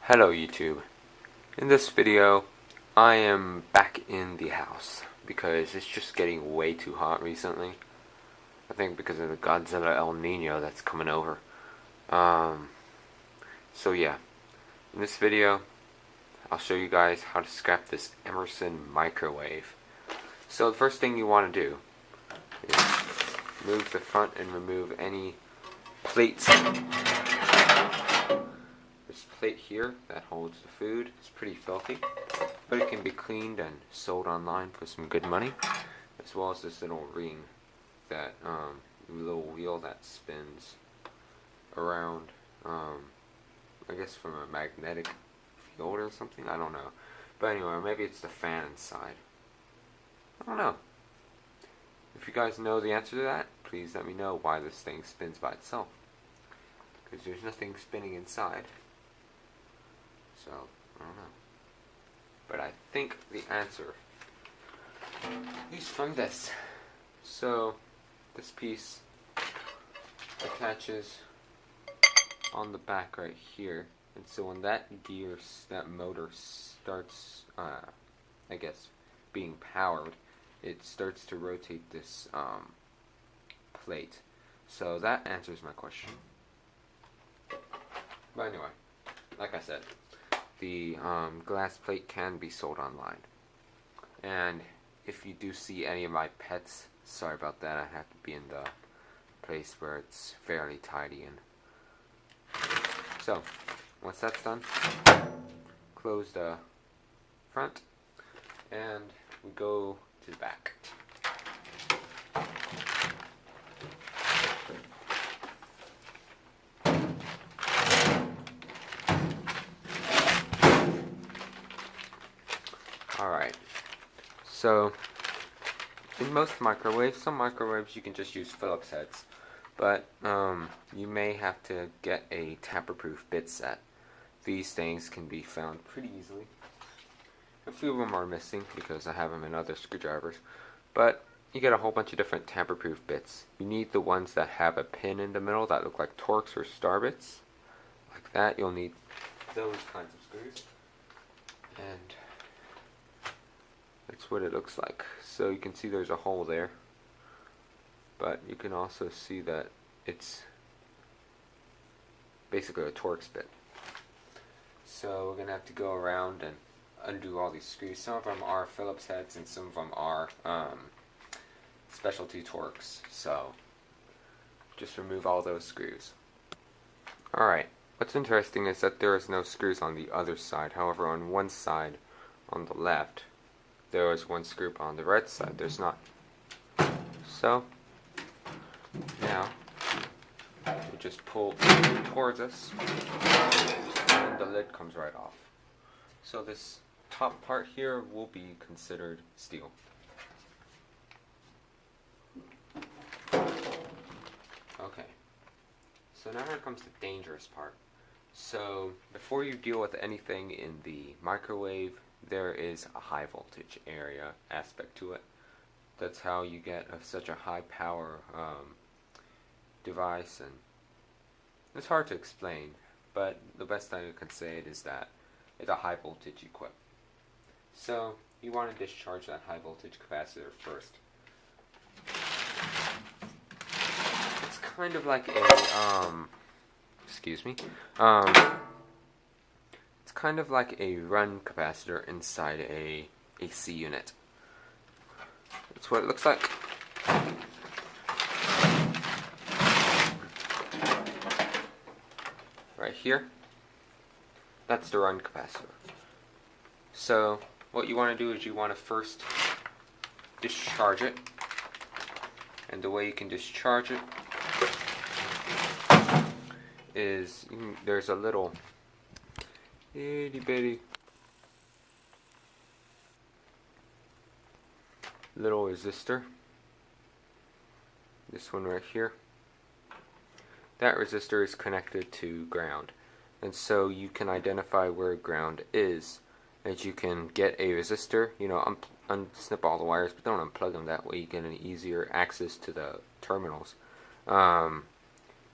Hello YouTube. In this video I am back in the house because it's just getting way too hot recently. I think because of the Godzilla El Nino that's coming over. So yeah, in this video I'll show you guys how to scrap this Emerson microwave. So the first thing you want to do is move the front and remove any plates. This plate here that holds the food is pretty filthy, but it can be cleaned and sold online for some good money, as well as this little ring, that little wheel that spins around, I guess from a magnetic field or something, I don't know. But anyway, maybe it's the fan inside. I don't know. If you guys know the answer to that, please let me know why this thing spins by itself, because there's nothing spinning inside. So, I don't know. But I think the answer is from this. So, this piece attaches on the back right here. And so when that motor starts, I guess, being powered, it starts to rotate this plate. So that answers my question. But anyway, like I said, the glass plate can be sold online. And if you do see any of my pets, sorry about that, I have to be in the place where it's fairly tidy. And so, once that's done, close the front and we go to the back. Alright, so in most microwaves, some microwaves you can just use Phillips heads, but you may have to get a tamper-proof bit set. These things can be found pretty easily. A few of them are missing because I have them in other screwdrivers, but you get a whole bunch of different tamper-proof bits. You need the ones that have a pin in the middle that look like Torx or star bits. Like that, you'll need those kinds of screws. And that's what it looks like. So you can see there's a hole there, but you can also see that it's basically a Torx bit. So we're gonna have to go around and undo all these screws. Some of them are Phillips heads and some of them are specialty Torx. So just remove all those screws. Alright, what's interesting is that there is no screws on the other side. However, on one side, on the left, there is one screw, but on the right side there's not. So now we just pull towards us and the lid comes right off. So this top part here will be considered steel. Okay, so now here comes the dangerous part. So before you deal with anything in the microwave, there is a high voltage area aspect to it. That's how you get such a high power device, and it's hard to explain, but the best thing I can say it is that it's a high voltage equip. So you want to discharge that high voltage capacitor first. It's kind of like a it's kind of like a run capacitor inside a AC unit. That's what it looks like. Right here, that's the run capacitor. So what you want to do is you want to first discharge it, and the way you can discharge it is there's a little itty bitty little resistor, this one right here. That resistor is connected to ground, and so you can identify where ground is, as you can get a resistor, unsnip all the wires, but don't unplug them. That way you get an easier access to the terminals.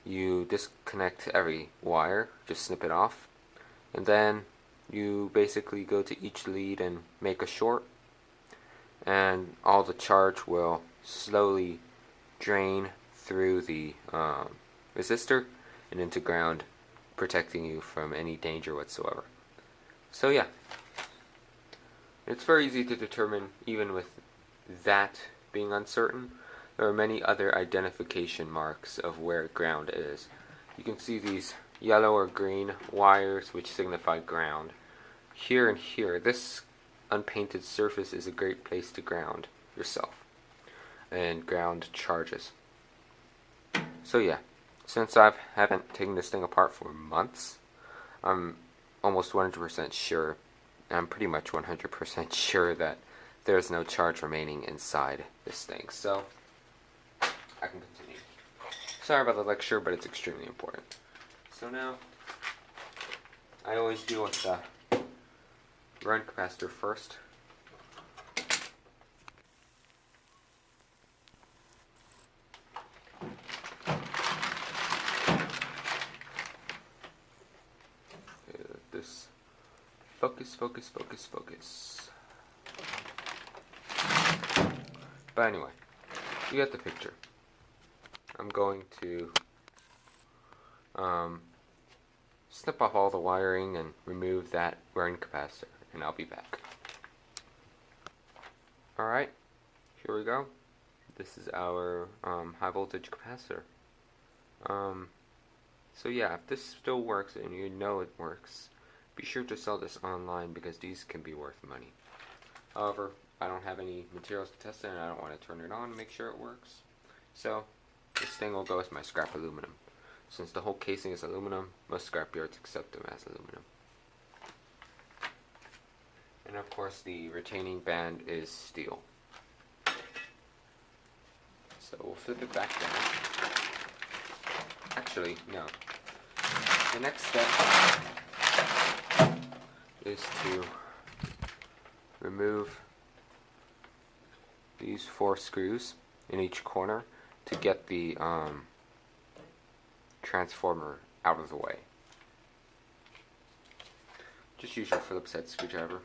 You disconnect every wire, just snip it off, and then you basically go to each lead and make a short, and all the charge will slowly drain through the resistor and into ground, protecting you from any danger whatsoever. So yeah, it's very easy to determine even with that being uncertain. There are many other identification marks of where ground is. You can see these yellow or green wires which signify ground. Here and here, this unpainted surface is a great place to ground yourself and ground charges. So yeah, since I haven't taken this thing apart for months, I'm almost 100% sure, I'm pretty much 100% sure that there's no charge remaining inside this thing. So I can continue. Sorry about the lecture, but it's extremely important. So now, I always deal with the run capacitor first. This focus. But anyway, you get the picture. I'm going to snip off all the wiring and remove that run capacitor, and I'll be back. Alright, here we go. This is our high voltage capacitor. So yeah, if this still works and you know it works, be sure to sell this online because these can be worth money. However, I don't have any materials to test it and I don't want to turn it on to make sure it works. So this thing will go with my scrap aluminum. Since the whole casing is aluminum, most scrap yards accept them as aluminum. And of course the retaining band is steel. So we'll flip it back down. Actually, no. The next step is to remove these 4 screws in each corner to get the transformer out of the way. Just use your Phillips head screwdriver.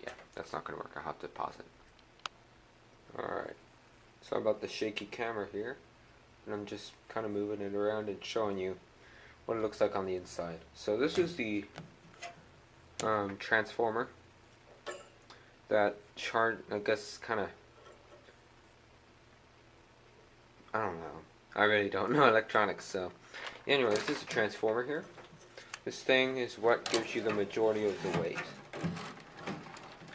Yeah, that's not going to work. I'll have to pause it. Alright, sorry about the shaky camera here, and I'm just kind of moving it around and showing you what it looks like on the inside. So this is the transformer that I guess kind of, I don't know. I really don't know electronics, so anyway, this is a transformer here. This thing is what gives you the majority of the weight.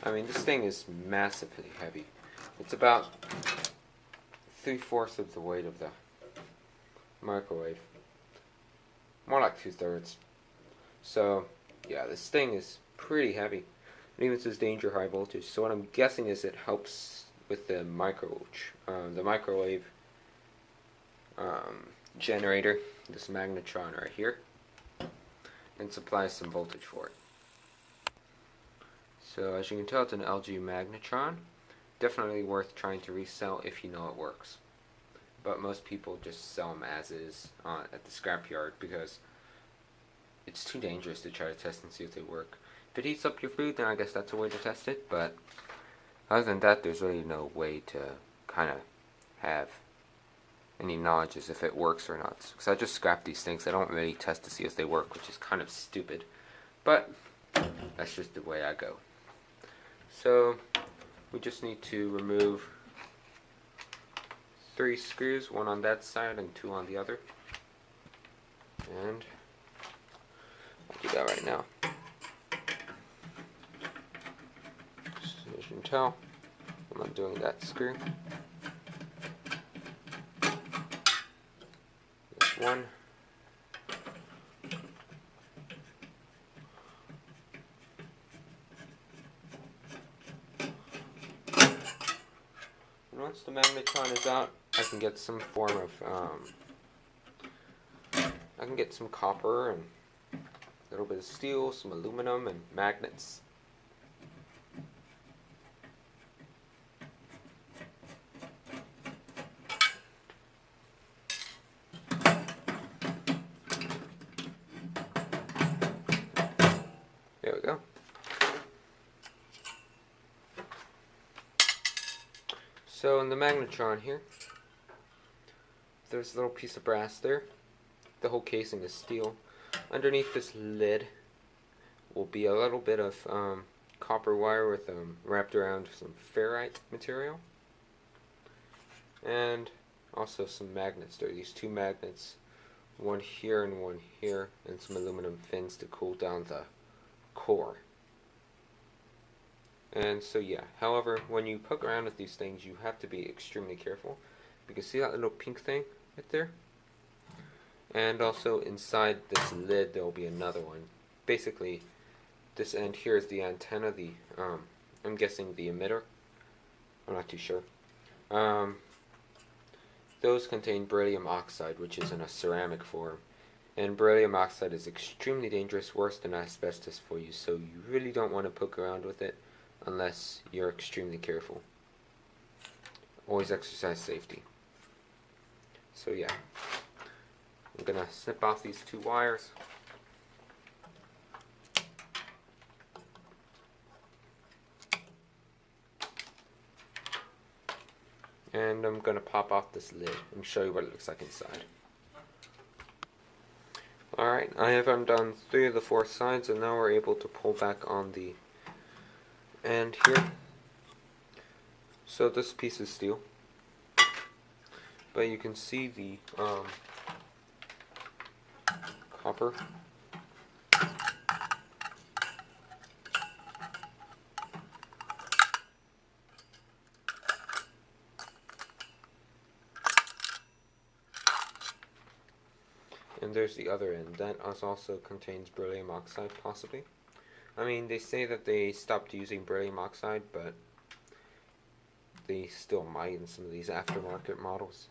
I mean, this thing is massively heavy. It's about 3/4 of the weight of the microwave. More like 2/3. So, yeah, this thing is pretty heavy. It even says danger high voltage. So what I'm guessing is it helps with the microwave generator, this Magnetron right here, and supplies some voltage for it. So as you can tell, it's an LG Magnetron. Definitely worth trying to resell if you know it works. But most people just sell them as is at the scrapyard because it's too dangerous to try to test and see if they work. If it heats up your food, then I guess that's a way to test it, but other than that, there's really no way to kind of have any knowledge as if it works or not. Because I just scrap these things. I don't really test to see if they work, which is kind of stupid. But that's just the way I go. So we just need to remove 3 screws, 1 on that side and 2 on the other. And I'll do that right now. So as you can tell, I'm not doing that screw. This one. And once the Magnetron is out, I can get some form of, I can get some copper and a little bit of steel, some aluminum and magnets. So in the Magnetron here, there's a little piece of brass there. The whole casing is steel. Underneath this lid will be a little bit of copper wire with wrapped around some ferrite material, and also some magnets. There are these two magnets, one here and one here, and some aluminum fins to cool down the core. And so yeah, however, when you poke around with these things, you have to be extremely careful, because see that little pink thing right there? And also inside this lid there will be another one. Basically, this end here is the antenna, I'm guessing the emitter. I'm not too sure. Those contain beryllium oxide, which is in a ceramic form. And beryllium oxide is extremely dangerous, worse than asbestos for you, so you really don't want to poke around with it unless you're extremely careful. Always exercise safety. So yeah, I'm gonna snip off these two wires. And I'm gonna pop off this lid and show you what it looks like inside. Alright, I have undone 3 of the 4 sides, and now we're able to pull back on the end here. So this piece is steel, but you can see the copper. And there's the other end. That also contains beryllium oxide, possibly. I mean, they say that they stopped using beryllium oxide, but they still might in some of these aftermarket models.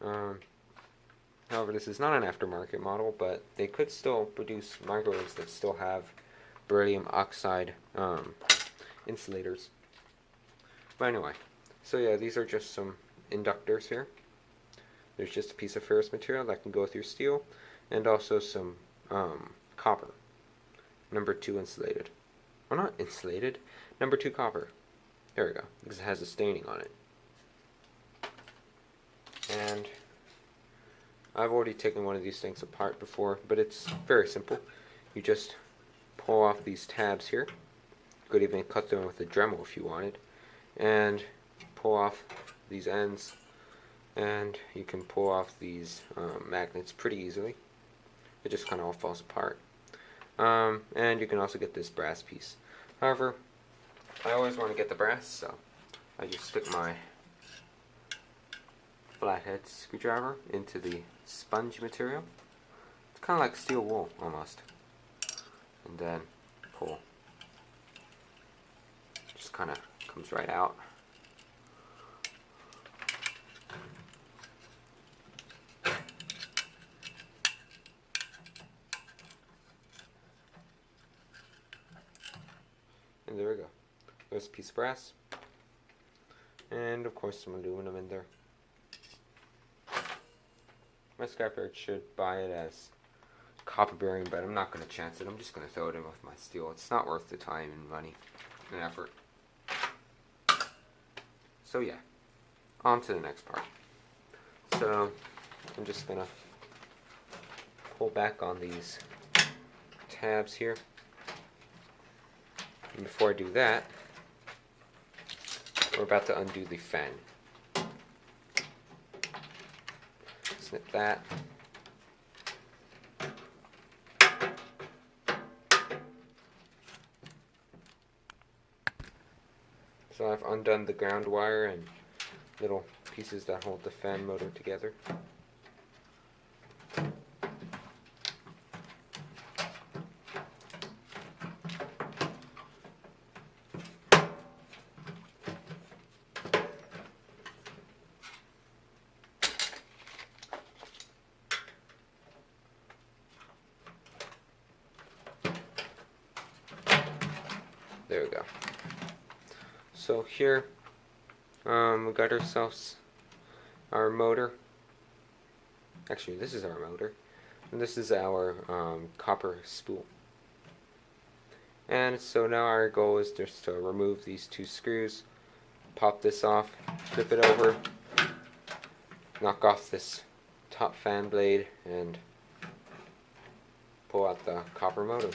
However, this is not an aftermarket model, but they could still produce microwaves that still have beryllium oxide insulators. But anyway, so yeah, these are just some inductors here. There's just a piece of ferrous material that can go through steel, and also some copper. Number 2 insulated. Well, not insulated. Number 2 copper. There we go, because it has a staining on it. And I've already taken one of these things apart before, but it's very simple. You just pull off these tabs here. You could even cut them with a Dremel if you wanted. And pull off these ends. And you can pull off these magnets pretty easily. It just kind of all falls apart. And you can also get this brass piece. However, I always want to get the brass, so I just stick my flathead screwdriver into the sponge material. It's kind of like steel wool, almost. And then pull. Just kind of comes right out. And there we go. There's a piece of brass. And of course some aluminum in there. My scrapyard should buy it as copper bearing, but I'm not going to chance it. I'm just going to throw it in with my steel. It's not worth the time and money and effort. So yeah, on to the next part. So I'm just going to pull back on these tabs here. And before I do that, we're about to undo the fan. Snip that. So I've undone the ground wire and little pieces that hold the fan motor together. There we go. So here we got ourselves our motor. Actually, this is our motor, and this is our copper spool. And so now our goal is just to remove these 2 screws pop this off, flip it over, knock off this top fan blade, and pull out the copper motor.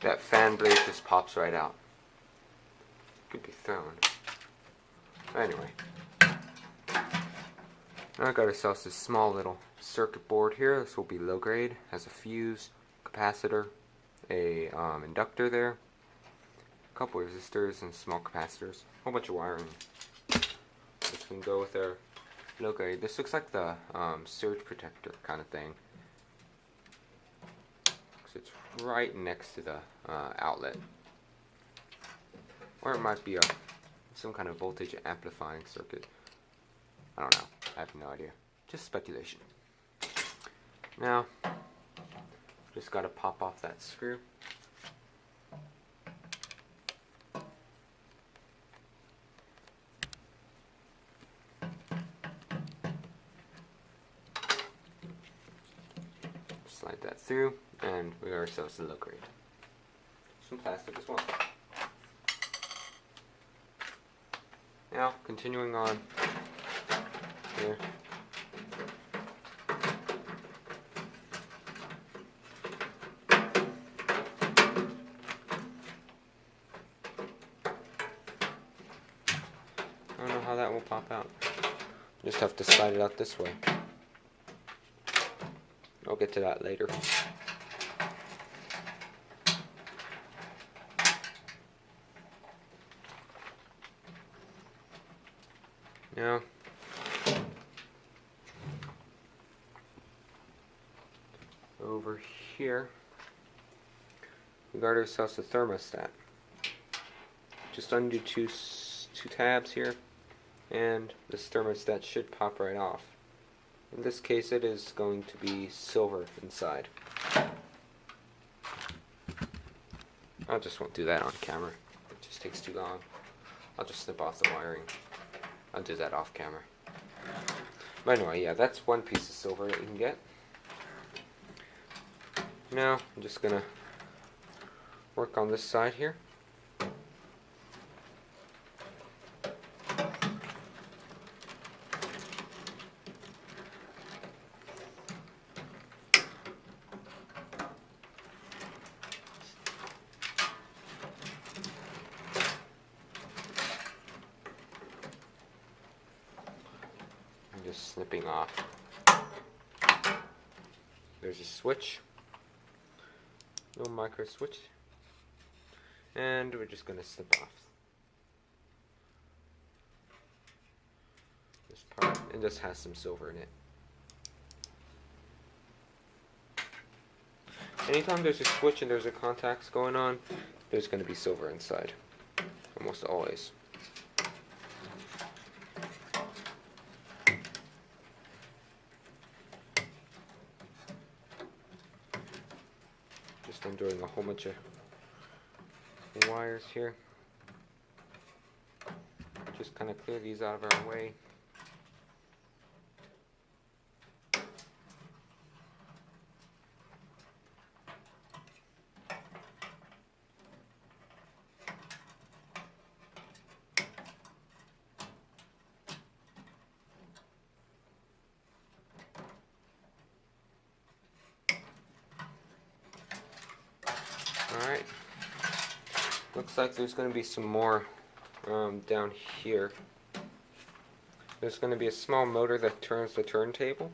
That fan blade just pops right out. Could be thrown. Anyway, now I got ourselves this small little circuit board here. This will be low grade. Has a fuse, capacitor, a inductor there, a couple resistors and small capacitors, a whole bunch of wiring. This can go with our low grade. This looks like the surge protector kind of thing. So it's right next to the outlet, or it might be some kind of voltage amplifying circuit. I don't know. I have no idea. Just speculation. Now, just got to pop off that screw. Slide that through, and we got ourselves a low grade. Some plastic as well. Now, continuing on here. I don't know how that will pop out. Just have to slide it out this way. I'll get to that later. Now, over here, we got ourselves a thermostat. Just undo two tabs here, and this thermostat should pop right off. In this case, it is going to be silver inside. I just won't do that on camera. It just takes too long. I'll just snip off the wiring. I'll do that off camera. But anyway, yeah, that's one piece of silver that you can get. Now, I'm just gonna work on this side here. Just snipping off. There's a switch, little micro switch, and we're just going to snip off this part, and this has some silver in it. Anytime there's a switch and there's a contacts going on, there's going to be silver inside, almost always. I'm doing a whole bunch of wires here. Just kind of clear these out of our way. Alright, looks like there's going to be some more down here. There's going to be a small motor that turns the turntable.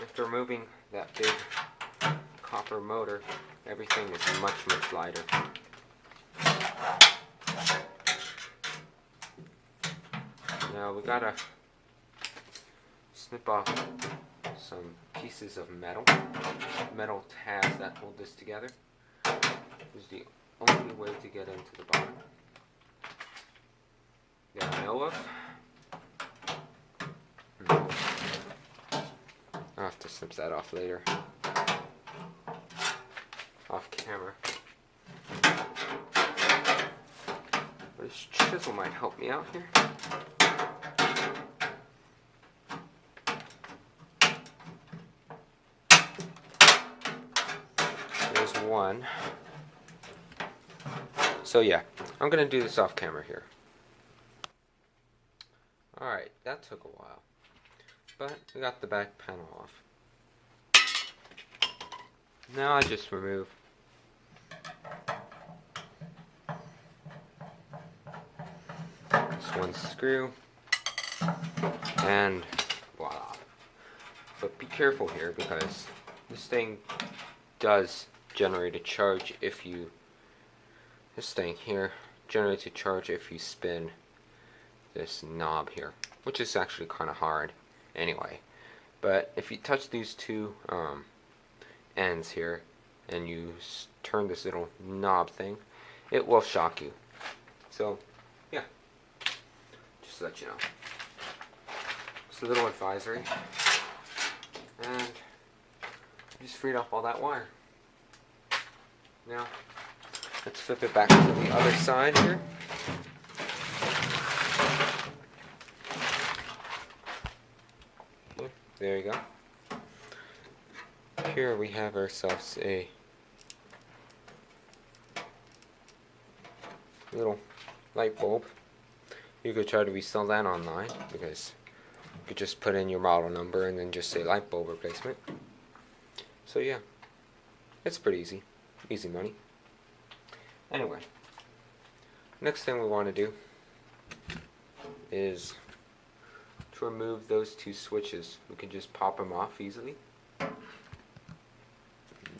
After removing that big copper motor, everything is much, much lighter. Now we gotta snip off some pieces of metal tabs that hold this together. This is the only way to get into the bottom that I know of. I'll have to snip that off later, off camera. This chisel might help me out here. one. So yeah, I'm gonna do this off camera here. Alright, that took a while. But we got the back panel off. Now I just remove this one screw and voila. But be careful here because this thing does generate a charge if you, this thing here generates a charge if you spin this knob here, which is actually kind of hard anyway. But if you touch these two ends here and you turn this little knob thing, it will shock you. So yeah, just to let you know. It's a little advisory. And I just freed up all that wire. Now let's flip it back to the other side here. There you go. Here we have ourselves a little light bulb. You could try to resell that online because you could just put in your model number and then just say light bulb replacement. So yeah, it's pretty easy. Easy money. Anyway, next thing we want to do is to remove those two switches. We can just pop them off easily.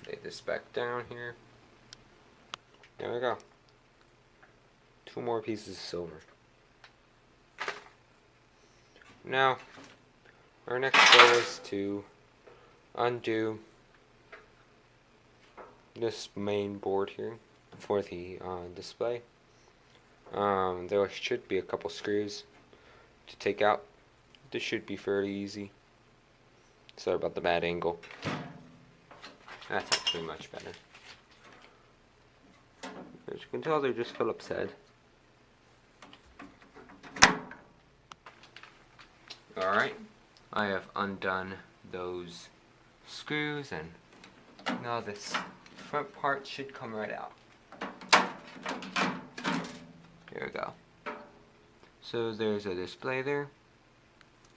Lay this back down here. There we go. Two more pieces of silver. Now, our next goal is to undo this main board here for the display. There should be a couple screws to take out. This should be fairly easy. Sorry about the bad angle. That's actually much better. As you can tell, they're just Phillips head. Alright, I have undone those screws, and now this front part should come right out. Here we go. So there's a display there,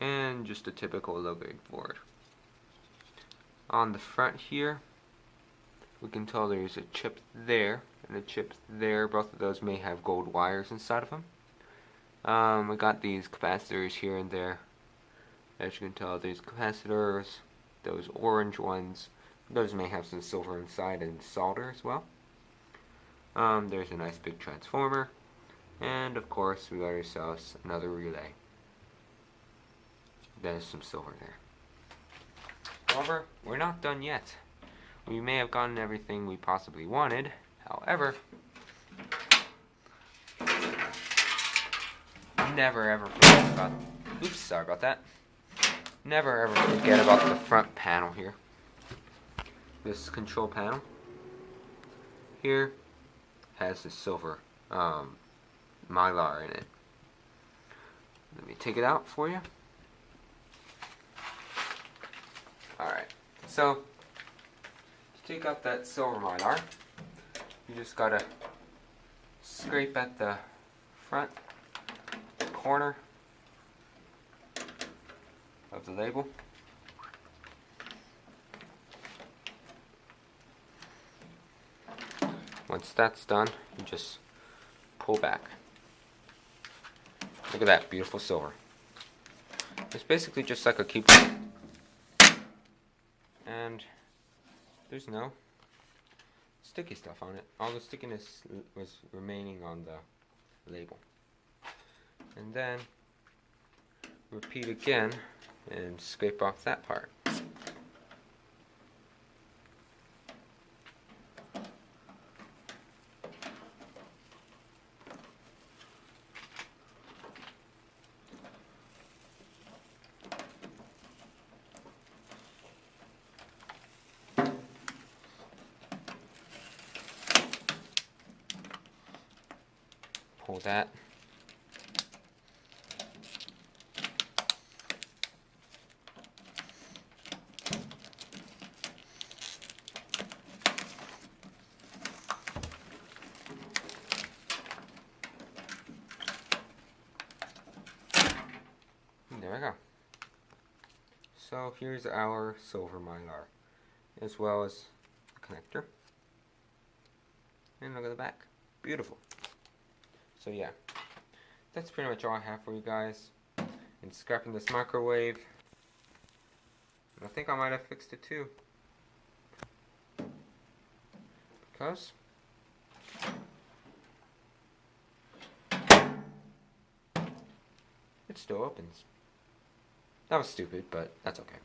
and just a typical low-grade board. On the front here, we can tell there's a chip there and a chip there. Both of those may have gold wires inside of them. We got these capacitors here and there. As you can tell, there's capacitors, those orange ones. Those may have some silver inside and solder as well. There's a nice big transformer. And of course, we got ourselves another relay. There's some silver there. However, we're not done yet. We may have gotten everything we possibly wanted. However, never ever forget about, oops, sorry about that. Never ever forget about the front panel here. This control panel here has the silver mylar in it. Let me take it out for you. Alright, so to take out that silver mylar, you just gotta scrape at the front corner of the label. Once that's done, you just pull back. Look at that beautiful silver. It's basically just like a keyboard. And there's no sticky stuff on it. All the stickiness was remaining on the label. And then repeat again and scrape off that part. Pull that. we go. So here's our silver mylar, as well as the connector. And look at the back. Beautiful. So yeah, that's pretty much all I have for you guys. And scrapping this microwave. And I think I might have fixed it too. Because it still opens. That was stupid, but that's okay.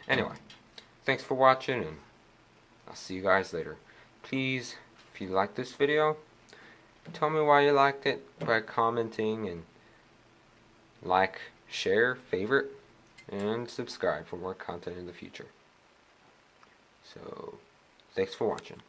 Anyway, thanks for watching, and I'll see you guys later. Please, if you liked this video, tell me why you liked it by commenting, and like, share, favorite, and subscribe for more content in the future. So, thanks for watching.